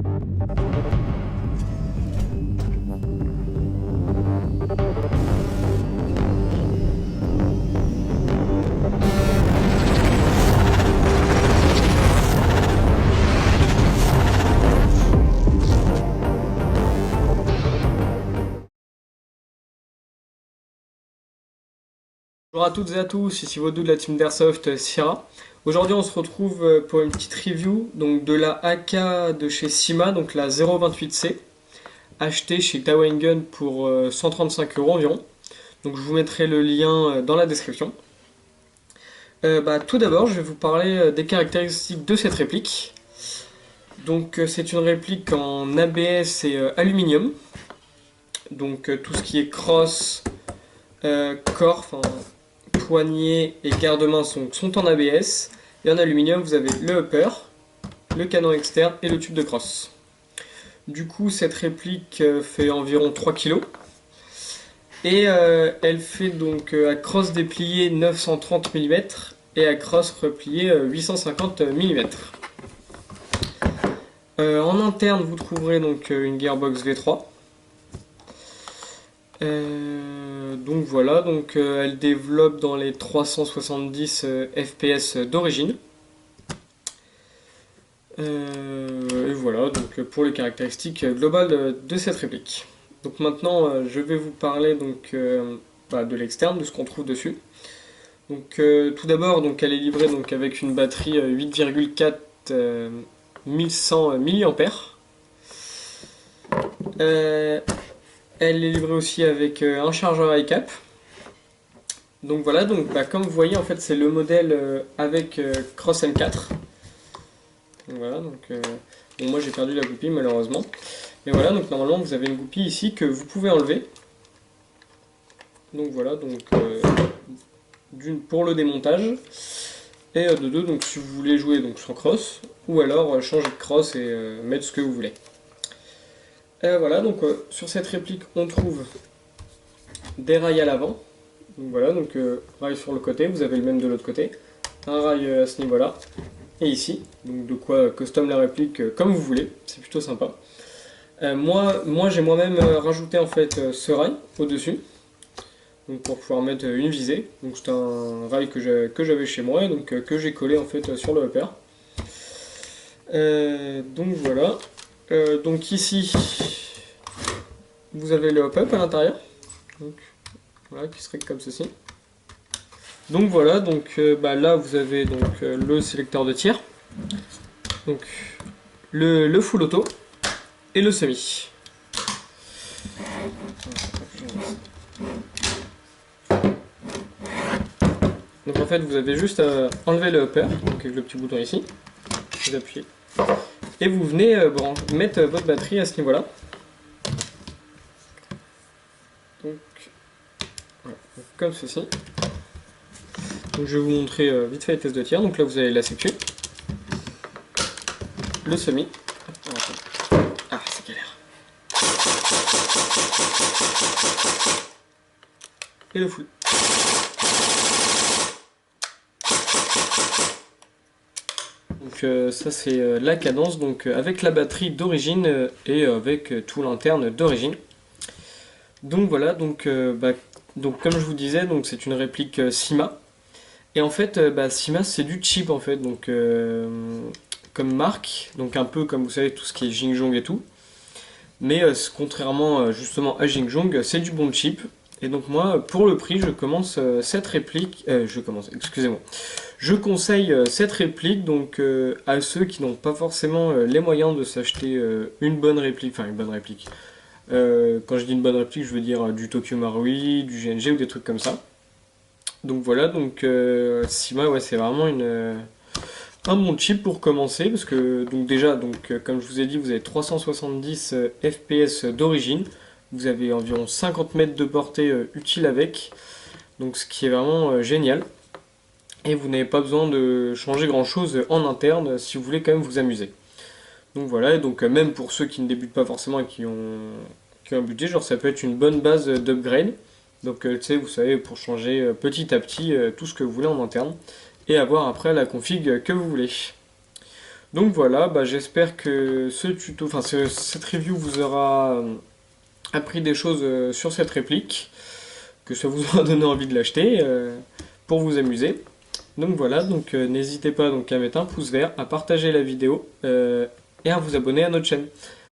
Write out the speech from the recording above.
Bonjour à toutes et à tous, ici Vodou de la team d'Airsoft Sierra. Aujourd'hui on se retrouve pour une petite review donc, de la AK de chez Sima, donc la 028C, achetée chez Tawain Gun pour 135 € environ. Donc je vous mettrai le lien dans la description. Tout d'abord je vais vous parler des caractéristiques de cette réplique. Donc c'est une réplique en ABS et aluminium. Donc tout ce qui est crosse, corps, enfin poignée et garde-main sont en ABS. Et en aluminium, vous avez le upper, le canon externe et le tube de crosse. Du coup, cette réplique fait environ 3 kg. Et elle fait donc à crosse dépliée 930 mm et à crosse repliée 850 mm. En interne, vous trouverez donc une gearbox V3. Donc voilà, donc elle développe dans les 370 FPS d'origine. Et voilà, donc pour les caractéristiques globales de cette réplique. Donc maintenant, je vais vous parler donc de l'externe, de ce qu'on trouve dessus. Donc tout d'abord, donc elle est livrée donc avec une batterie 8,4 1100 mAh. Elle est livrée aussi avec un chargeur iCap. Donc voilà, donc comme vous voyez, en fait, c'est le modèle avec Cross M4. Donc voilà, donc bon, moi j'ai perdu la goupille malheureusement. Mais voilà, donc normalement vous avez une goupille ici que vous pouvez enlever. Donc voilà, donc d'une pour le démontage et de deux donc si vous voulez jouer donc sans cross ou alors changer de cross et mettre ce que vous voulez. Voilà, donc sur cette réplique on trouve des rails à l'avant. Donc voilà, donc rail sur le côté, vous avez le même de l'autre côté, un rail à ce niveau-là, et ici, donc de quoi custom la réplique comme vous voulez, c'est plutôt sympa. Moi j'ai moi-même rajouté en fait ce rail au-dessus, donc pour pouvoir mettre une visée. Donc c'est un rail que j'avais chez moi, donc que j'ai collé en fait sur le upper. Donc voilà. Donc ici, vous avez le hop-up à l'intérieur. Donc voilà, qui serait comme ceci. Donc voilà, donc là vous avez donc le sélecteur de tir, donc le full auto et le semi. Donc en fait vous avez juste à enlever le upper, donc avec le petit bouton ici, vous appuyez, et vous venez mettre votre batterie à ce niveau-là. Donc, voilà, donc comme ceci. Donc je vais vous montrer vite fait les tests de tir. Donc là vous avez la sécu, le semi. Ah, c'est galère. Et le full. Donc ça c'est la cadence donc avec la batterie d'origine et avec tout l'interne d'origine. Donc voilà, donc comme je vous disais, donc c'est une réplique Sima. Et en fait, Sima c'est du cheap en fait, donc comme marque, donc un peu comme vous savez tout ce qui est Jing Jong et tout. Mais contrairement justement à Jing Jong, c'est du bon cheap. Et donc moi, pour le prix, je commence cette réplique, je conseille cette réplique donc à ceux qui n'ont pas forcément les moyens de s'acheter une bonne réplique, enfin une bonne réplique. Quand je dis une bonne réplique, je veux dire du Tokyo Marui, du GNG ou des trucs comme ça. Donc voilà, donc Sima, ouais, c'est vraiment un bon chip pour commencer parce que donc déjà, donc comme je vous ai dit, vous avez 370 FPS d'origine, vous avez environ 50 mètres de portée utile avec, donc ce qui est vraiment génial. Et vous n'avez pas besoin de changer grand chose en interne si vous voulez quand même vous amuser. Donc voilà, et donc même pour ceux qui ne débutent pas forcément et qui ont un budget, genre ça peut être une bonne base d'upgrade. Donc tu sais, vous savez, pour changer petit à petit tout ce que vous voulez en interne et avoir après la config que vous voulez. Donc voilà, j'espère que ce tuto, cette review vous aura appris des choses sur cette réplique, que ça vous aura donné envie de l'acheter pour vous amuser. Donc voilà, n'hésitez pas donc à mettre un pouce vert, à partager la vidéo et à vous abonner à notre chaîne.